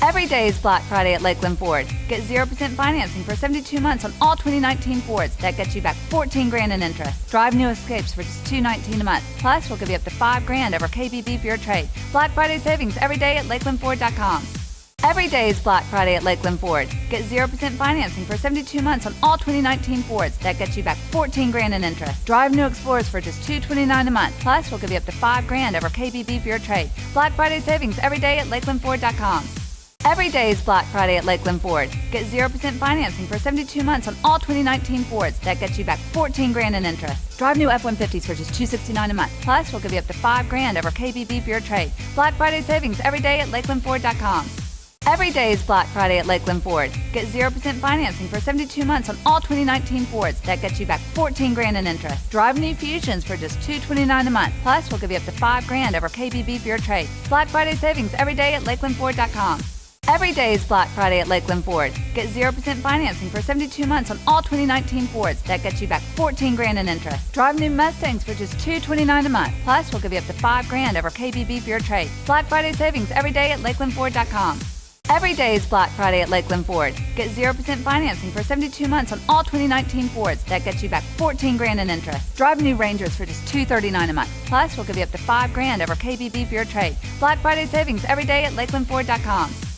Every day is Black Friday at Lakeland Ford. Get 0% financing for 72 months on all 2019 Fords. That gets you back $14,000 in interest. Drive new Escapes for just $219 a month. Plus, we'll give you up to $5,000 over KBB for your trade. Black Friday savings every day at LakelandFord.com. Every day is Black Friday at Lakeland Ford. Get 0% financing for 72 months on all 2019 Fords. That gets you back $14,000 in interest. Drive new Explorers for just $229 a month. Plus, we'll give you up to $5,000 over KBB for your trade. Black Friday savings every day at LakelandFord.com. Every day is Black Friday at Lakeland Ford. Get 0% financing for 72 months on all 2019 Fords. That gets you back $14,000 in interest. Drive new F-150s for just $269 a month. Plus, we'll give you up to $5,000 over KBB for your trade. Black Friday savings every day at LakelandFord.com. Every day is Black Friday at Lakeland Ford. Get 0% financing for 72 months on all 2019 Fords. That gets you back $14,000 in interest. Drive new Fusions for just $229 a month. Plus, we'll give you up to $5,000 over KBB for your trade. Black Friday savings every day at LakelandFord.com. Every day is Black Friday at Lakeland Ford. Get 0% financing for 72 months on all 2019 Fords. That gets you back $14,000 in interest. Drive new Mustangs for just $229 a month. Plus, we'll give you up to $5,000 over KBB for your trade. Black Friday savings every day at LakelandFord.com. Every day is Black Friday at Lakeland Ford. Get 0% financing for 72 months on all 2019 Fords. That gets you back $14,000 in interest. Drive new Rangers for just $239 a month. Plus, we'll give you up to $5,000 over KBB for your trade. Black Friday savings every day at LakelandFord.com.